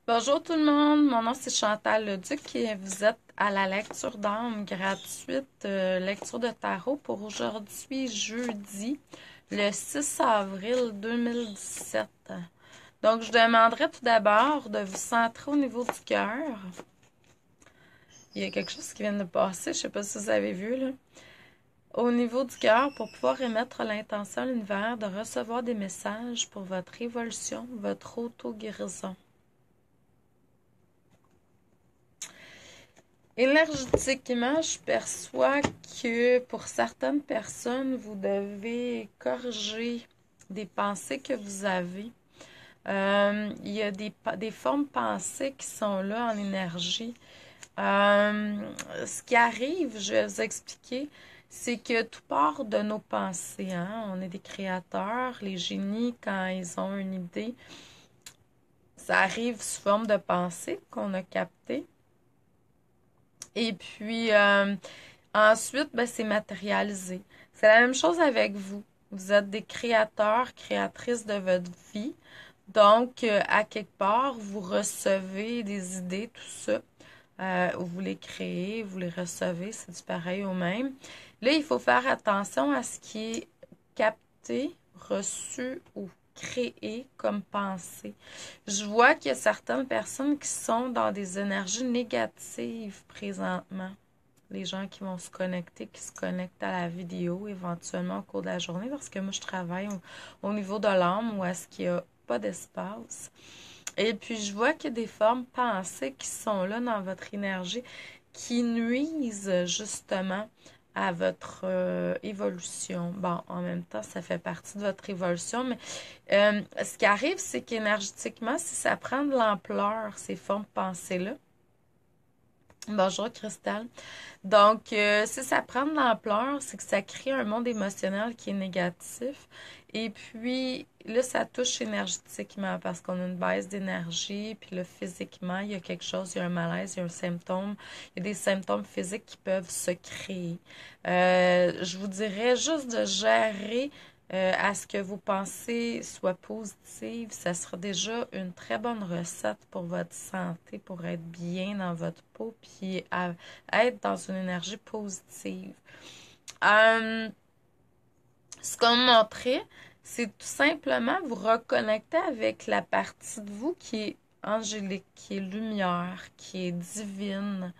Bonjour tout le monde, mon nom c'est Chantal Leduc et vous êtes à la lecture d'âme gratuite, lecture de tarot pour aujourd'hui, jeudi, le 6 avril 2017. Donc, je demanderais tout d'abord de vous centrer au niveau du cœur. Il y a quelque chose qui vient de passer, je ne sais pas si vous avez vu là. Au niveau du cœur, pour pouvoir émettre l'intention à l'univers de recevoir des messages pour votre évolution, votre auto-guérison. Énergétiquement, je perçois que pour certaines personnes, vous devez corriger des pensées que vous avez. Il y a des formes pensées qui sont là en énergie. Ce qui arrive, je vais vous expliquer, c'est que tout part de nos pensées. Hein? On est des créateurs. Les génies, quand ils ont une idée, ça arrive sous forme de pensée qu'on a captée. Et puis, ensuite, ben, c'est matérialisé. C'est la même chose avec vous. Vous êtes des créateurs, créatrices de votre vie. Donc, à quelque part, vous recevez des idées, tout ça. Vous les créez, vous les recevez, c'est du pareil au même. Là, il faut faire attention à ce qui est capté, reçu ou créé comme pensée. Je vois qu'il y a certaines personnes qui sont dans des énergies négatives présentement. Les gens qui vont se connecter, qui se connectent à la vidéo éventuellement au cours de la journée, parce que moi, je travaille au niveau de l'âme où est-ce qu'il n'y a pas d'espace. Et puis, je vois qu'il y a des formes pensées qui sont là dans votre énergie qui nuisent justement à votre évolution. Bon, en même temps, ça fait partie de votre évolution, mais ce qui arrive, c'est qu'énergétiquement, si ça prend de l'ampleur, ces formes pensées-là, bonjour Christelle. Donc, si ça prend de l'ampleur, c'est que ça crée un monde émotionnel qui est négatif. Et puis, là, ça touche énergétiquement parce qu'on a une baisse d'énergie. Puis là, physiquement, il y a quelque chose, il y a un malaise, il y a un symptôme. Il y a des symptômes physiques qui peuvent se créer. Je vous dirais juste de gérer à ce que vos pensées soient positives. Ça sera déjà une très bonne recette pour votre santé, pour être bien dans votre peau, puis être dans une énergie positive. Euh, Ce qu'on me montrait, c'est tout simplement vous reconnecter avec la partie de vous qui est angélique, qui est lumière, qui est divine,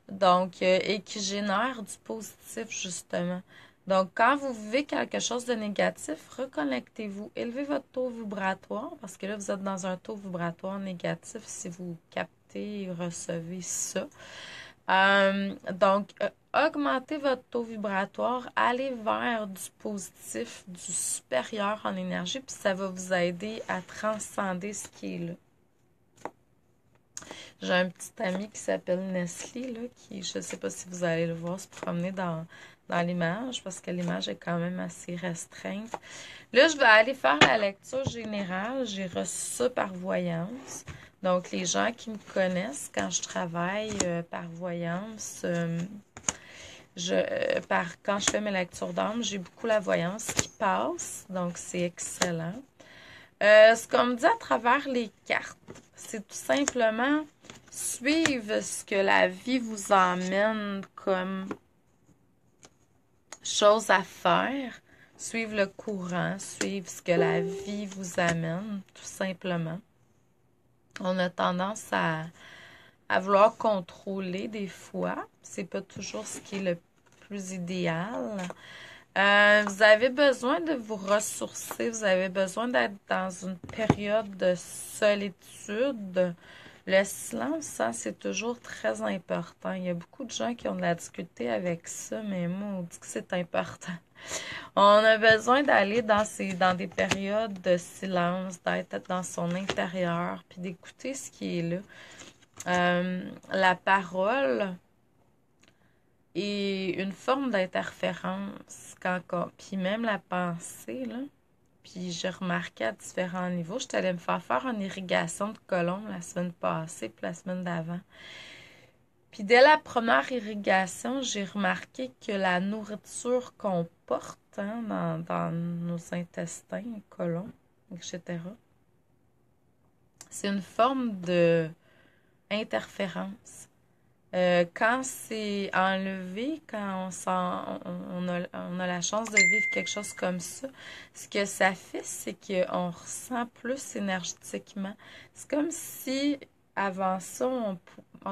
donc, et qui génère du positif, justement. Donc, quand vous vivez quelque chose de négatif, reconnectez-vous. Élevez votre taux vibratoire, parce que là, vous êtes dans un taux vibratoire négatif si vous captez et recevez ça. Donc, augmentez votre taux vibratoire, allez vers du positif, du supérieur en énergie, puis ça va vous aider à transcender ce qui est là. J'ai un petit ami qui s'appelle Nestlé, là, qui, je ne sais pas si vous allez le voir, se promener dans l'image, parce que l'image est quand même assez restreinte. Là, je vais aller faire la lecture générale. J'ai reçu ça par voyance. Donc, les gens qui me connaissent, quand je travaille par voyance, quand je fais mes lectures d'âme, j'ai beaucoup la voyance qui passe. Donc, c'est excellent. Ce qu'on me dit à travers les cartes, c'est tout simplement suivre ce que la vie vous emmène comme chose à faire, suivre le courant, suivre ce que la vie vous amène, tout simplement. On a tendance à vouloir contrôler des fois. C'est pas toujours ce qui est le plus idéal. Vous avez besoin de vous ressourcer, vous avez besoin d'être dans une période de solitude. Le silence, hein, c'est toujours très important. Il y a beaucoup de gens qui ont de la difficulté avec ça, mais moi, on dit que c'est important. On a besoin d'aller dans des périodes de silence, d'être dans son intérieur, puis d'écouter ce qui est là. La parole est une forme d'interférence, puis même la pensée, là. Puis j'ai remarqué à différents niveaux. Je suis allée me faire une irrigation de colons la semaine passée, puis la semaine d'avant. Puis dès la première irrigation, j'ai remarqué que la nourriture qu'on porte hein, dans nos intestins, colons, etc., C'est une forme de interférence. Quand c'est enlevé, quand on a la chance de vivre quelque chose comme ça, ce que ça fait, c'est qu'on ressent plus énergétiquement. C'est comme si, avant ça, en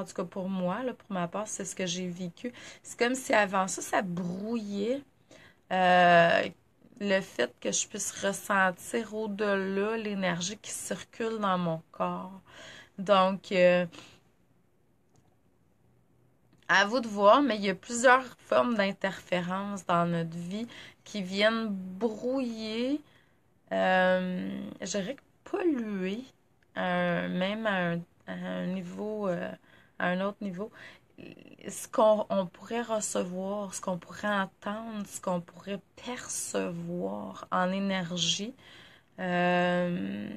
tout cas pour moi, là, pour ma part, c'est ce que j'ai vécu. C'est comme si avant ça, ça brouillait euh, le fait que je puisse ressentir au-delà l'énergie qui circule dans mon corps. Donc, à vous de voir, mais il y a plusieurs formes d'interférence dans notre vie qui viennent brouiller, je dirais que polluer, même à un niveau, à un autre niveau, ce qu'on on pourrait recevoir, ce qu'on pourrait entendre, ce qu'on pourrait percevoir en énergie euh,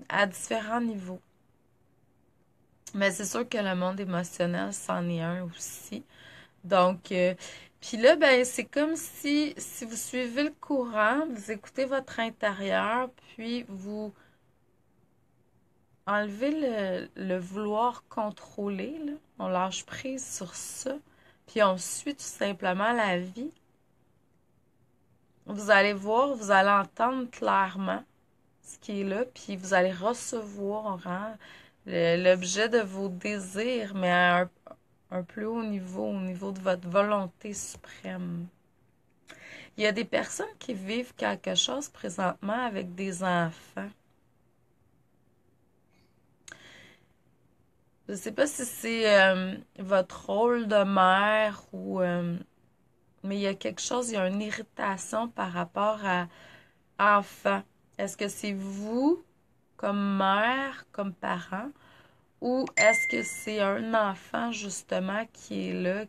à différents niveaux. Mais c'est sûr que le monde émotionnel, c'en est un aussi. Donc, puis là, ben, c'est comme si vous suivez le courant, vous écoutez votre intérieur, puis vous enlevez le vouloir contrôler, là. On lâche prise sur ça, puis on suit tout simplement la vie. Vous allez voir, vous allez entendre clairement ce qui est là, puis vous allez recevoir hein, l'objet de vos désirs, mais à un plus haut niveau, au niveau de votre volonté suprême. Il y a des personnes qui vivent quelque chose présentement avec des enfants. Je ne sais pas si c'est votre rôle de mère ou... mais il y a quelque chose, il y a une irritation par rapport à enfant. Est-ce que c'est vous, comme mère, comme parent, ou est-ce que c'est un enfant, justement, qui est là,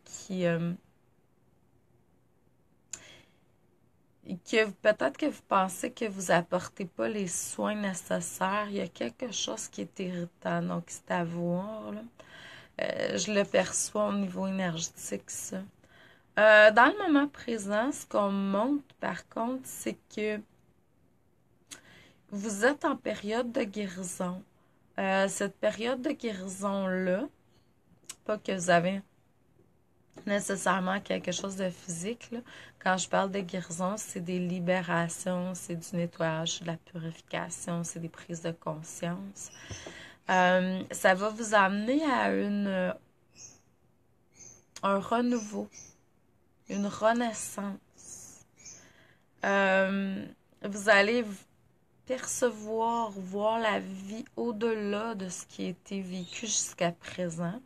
que peut-être que vous pensez que vous apportez pas les soins nécessaires. Il y a quelque chose qui est irritant. Donc, c'est à voir, là. Je le perçois au niveau énergétique, ça. Dans le moment présent, ce qu'on montre, par contre, c'est que vous êtes en période de guérison. Cette période de guérison-là, pas que vous avez nécessairement quelque chose de physique, là. Quand je parle de guérison, c'est des libérations, c'est du nettoyage, de la purification, c'est des prises de conscience. Ça va vous amener à un renouveau, une renaissance. Vous allez percevoir, voir la vie au-delà de ce qui a été vécu jusqu'à présent.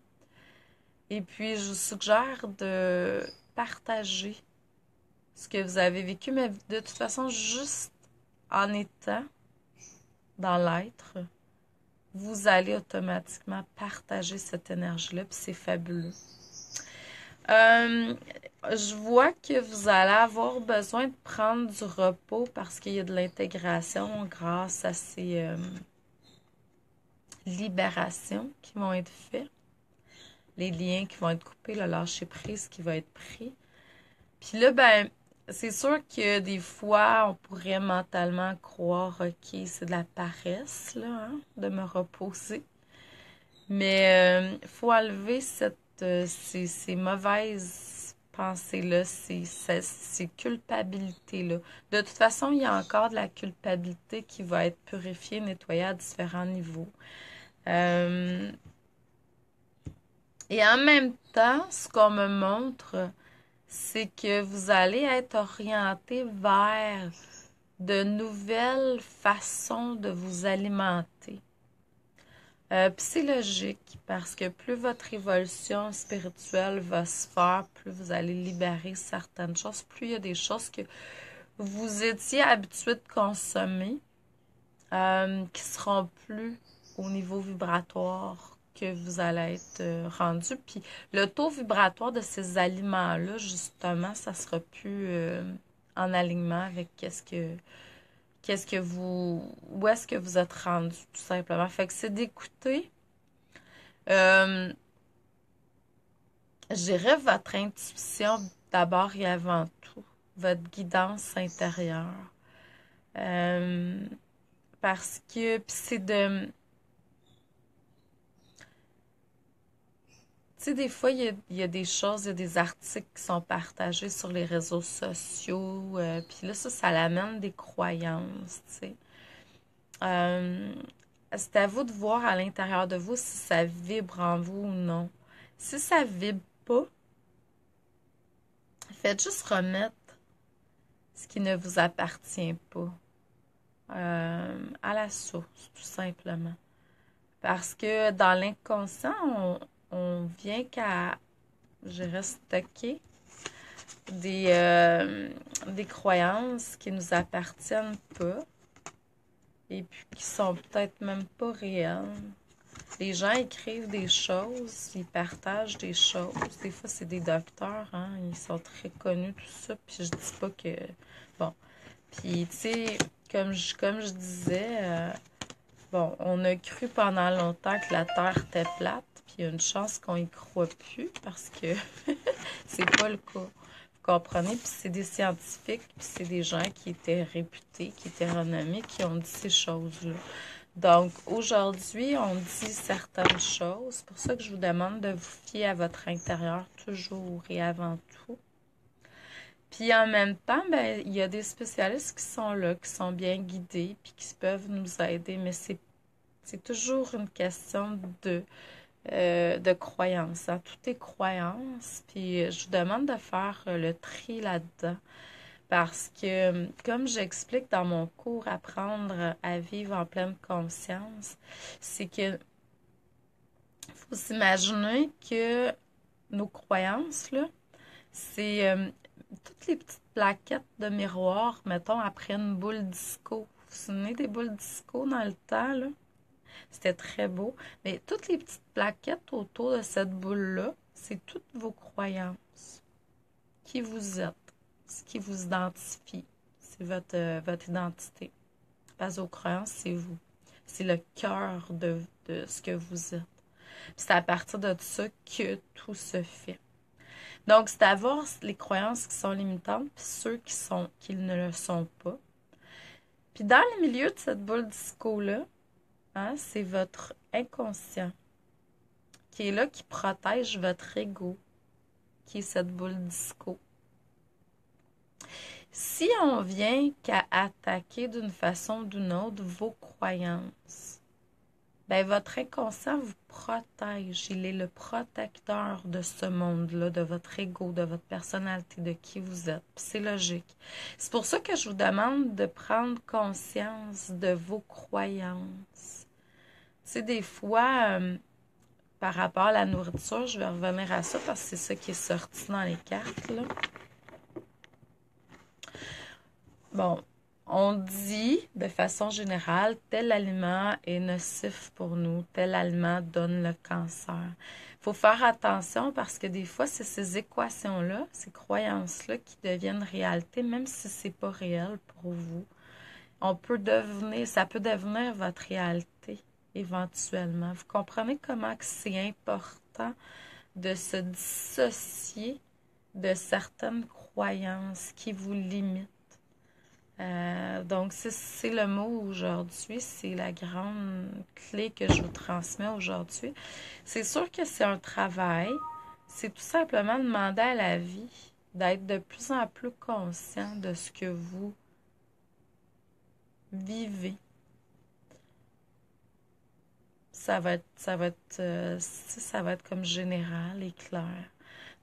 Et puis, je vous suggère de partager ce que vous avez vécu, mais de toute façon, juste en étant dans l'être, vous allez automatiquement partager cette énergie-là, puis c'est fabuleux. Euh, je vois que vous allez avoir besoin de prendre du repos parce qu'il y a de l'intégration grâce à ces libérations qui vont être faites, les liens qui vont être coupés, le lâcher-prise qui va être pris. Puis là, ben, c'est sûr que des fois, on pourrait mentalement croire, OK, c'est de la paresse, là, hein, de me reposer. Mais il faut enlever ces mauvaises pensées-là, ces culpabilités-là. De toute façon, il y a encore de la culpabilité qui va être purifiée, nettoyée à différents niveaux. Euh, et en même temps, ce qu'on me montre, c'est que vous allez être orienté vers de nouvelles façons de vous alimenter. Puis c'est logique parce que plus votre évolution spirituelle va se faire, plus vous allez libérer certaines choses, plus il y a des choses que vous étiez habitué de consommer qui seront plus au niveau vibratoire que vous allez être rendu. Puis le taux vibratoire de ces aliments-là, justement, ça sera plus en alignement avec où est-ce que vous êtes rendu, tout simplement. Fait que c'est d'écouter, euh, je dirais, votre intuition d'abord et avant tout, votre guidance intérieure. Euh, Parce que, puis c'est sais, des fois, il y a des choses, il y a des articles qui sont partagés sur les réseaux sociaux, puis là, ça l'amène des croyances, tu sais. Euh, c'est à vous de voir à l'intérieur de vous si ça vibre en vous ou non. Si ça vibre pas, faites juste remettre ce qui ne vous appartient pas à la source, tout simplement. Parce que dans l'inconscient, on vient qu'à, je dirais, stocker des croyances qui nous appartiennent pas et puis qui sont peut-être même pas réelles. Les gens écrivent des choses, ils partagent des choses. Des fois, c'est des docteurs, hein, ils sont très connus, tout ça. Puis je dis pas que... Bon. Puis, tu sais, comme je disais, bon, on a cru pendant longtemps que la Terre était plate. Puis il y a une chance qu'on y croit plus parce que c'est pas le cas. Vous comprenez? Puis c'est des scientifiques, puis c'est des gens qui étaient réputés, qui étaient renommés, qui ont dit ces choses-là. Donc, aujourd'hui, on dit certaines choses. C'est pour ça que je vous demande de vous fier à votre intérieur toujours et avant tout. Puis en même temps, ben, il y a des spécialistes qui sont là, qui sont bien guidés, puis qui peuvent nous aider, mais c'est toujours une question de croyance. Hein. Tout est croyance, puis je vous demande de faire le tri là-dedans. Parce que, comme j'explique dans mon cours Apprendre à vivre en pleine conscience, c'est que faut s'imaginer que nos croyances, là, c'est toutes les petites plaquettes de miroir, mettons, après une boule disco. Vous vous souvenez des boules disco dans le temps, là? C'était très beau. Mais toutes les petites plaquettes autour de cette boule-là, c'est toutes vos croyances. Qui vous êtes, ce qui vous identifie. C'est votre identité. Parce que vos croyances, c'est vous. C'est le cœur de ce que vous êtes. Puis c'est à partir de ça que tout se fait. Donc, c'est d'avoir les croyances qui sont limitantes, puis ceux qui ne le sont pas. Puis dans le milieu de cette boule disco-là, hein, c'est votre inconscient qui est là, qui protège votre ego, qui est cette boule disco. Si on vient qu'à attaquer d'une façon ou d'une autre vos croyances, ben votre inconscient vous protège. Il est le protecteur de ce monde-là, de votre ego, de votre personnalité, de qui vous êtes. C'est logique. C'est pour ça que je vous demande de prendre conscience de vos croyances. Tu sais, des fois, par rapport à la nourriture, je vais revenir à ça parce que c'est ça qui est sorti dans les cartes, là. Bon, on dit de façon générale, tel aliment est nocif pour nous, tel aliment donne le cancer. Il faut faire attention parce que des fois, c'est ces équations-là, ces croyances-là qui deviennent réalité, même si c'est pas réel pour vous. Ça peut devenir votre réalité éventuellement. Vous comprenez comment que c'est important de se dissocier de certaines croyances qui vous limitent. Donc, c'est le mot aujourd'hui, c'est la grande clé que je vous transmets aujourd'hui. C'est sûr que c'est un travail, c'est tout simplement demander à la vie d'être de plus en plus conscient de ce que vous vivez. Ça va être comme général et clair.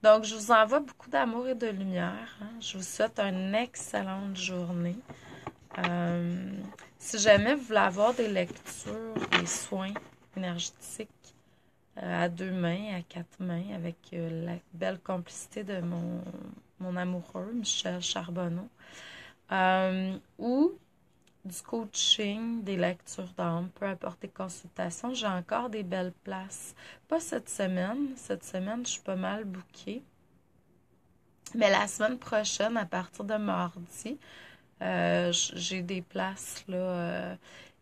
Donc, je vous envoie beaucoup d'amour et de lumière. Hein. Je vous souhaite une excellente journée. Si jamais vous voulez avoir des lectures, des soins énergétiques à 2 mains, à 4 mains, avec la belle complicité de mon amoureux, Michel Charbonneau, ou du coaching, des lectures d'âme, peu importe les consultations, j'ai encore des belles places. Pas cette semaine. Cette semaine, je suis pas mal bookée. Mais la semaine prochaine, à partir de mardi, j'ai des places là.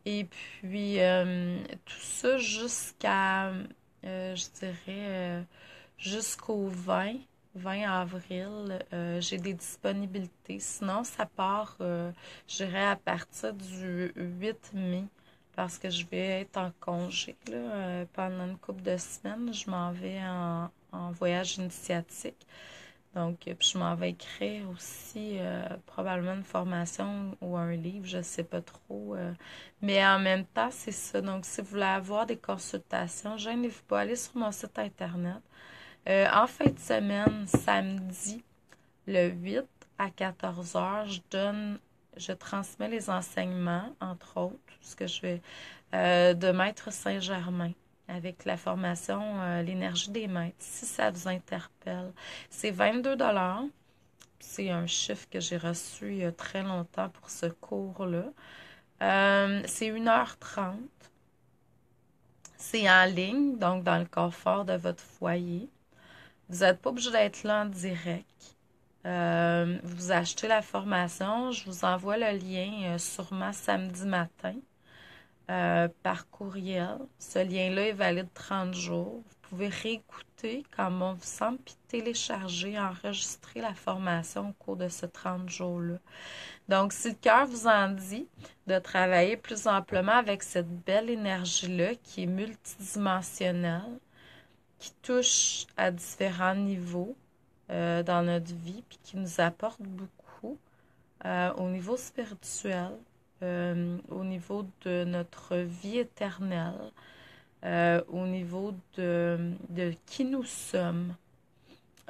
Et puis, tout ça je dirais, jusqu'au 20 avril, j'ai des disponibilités. Sinon, ça part, je dirais, à partir du 8 mai, parce que je vais être en congé là, pendant une couple de semaines. Je m'en vais en voyage initiatique. Donc, puis je m'en vais écrire aussi probablement une formation ou un livre, je sais pas trop. Mais en même temps, c'est ça. Donc, si vous voulez avoir des consultations, gênez-vous pas, allez sur mon site internet. En fin de semaine, samedi, le 8 à 14 heures, je transmets les enseignements, entre autres, ce que je fais, de Maître Saint-Germain avec la formation L'énergie des maîtres, si ça vous interpelle. C'est 22 $. C'est un chiffre que j'ai reçu il y a très longtemps pour ce cours-là. C'est 1h30. C'est en ligne, donc dans le confort de votre foyer. Vous n'êtes pas obligé d'être là en direct. Vous achetez la formation, je vous envoie le lien sûrement samedi matin par courriel. Ce lien-là est valide 30 jours. Vous pouvez réécouter quand bon vous semble, puis télécharger, enregistrer la formation au cours de ce 30 jours-là. Donc, si le cœur vous en dit de travailler plus amplement avec cette belle énergie-là qui est multidimensionnelle, qui touche à différents niveaux dans notre vie, puis qui nous apporte beaucoup au niveau spirituel, au niveau de notre vie éternelle, au niveau de qui nous sommes.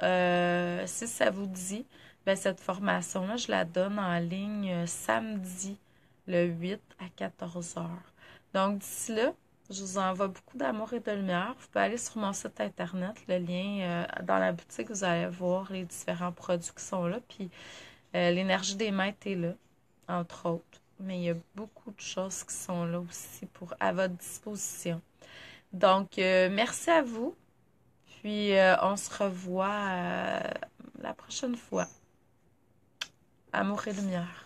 Si ça vous dit, ben cette formation-là, je la donne en ligne samedi, le 8 à 14 heures. Donc, d'ici là, je vous envoie beaucoup d'amour et de lumière. Vous pouvez aller sur mon site internet, le lien dans la boutique, vous allez voir les différents produits qui sont là. Puis, l'énergie des maîtres est là, entre autres. Mais il y a beaucoup de choses qui sont là aussi à votre disposition. Donc, merci à vous. Puis, on se revoit la prochaine fois. Amour et lumière.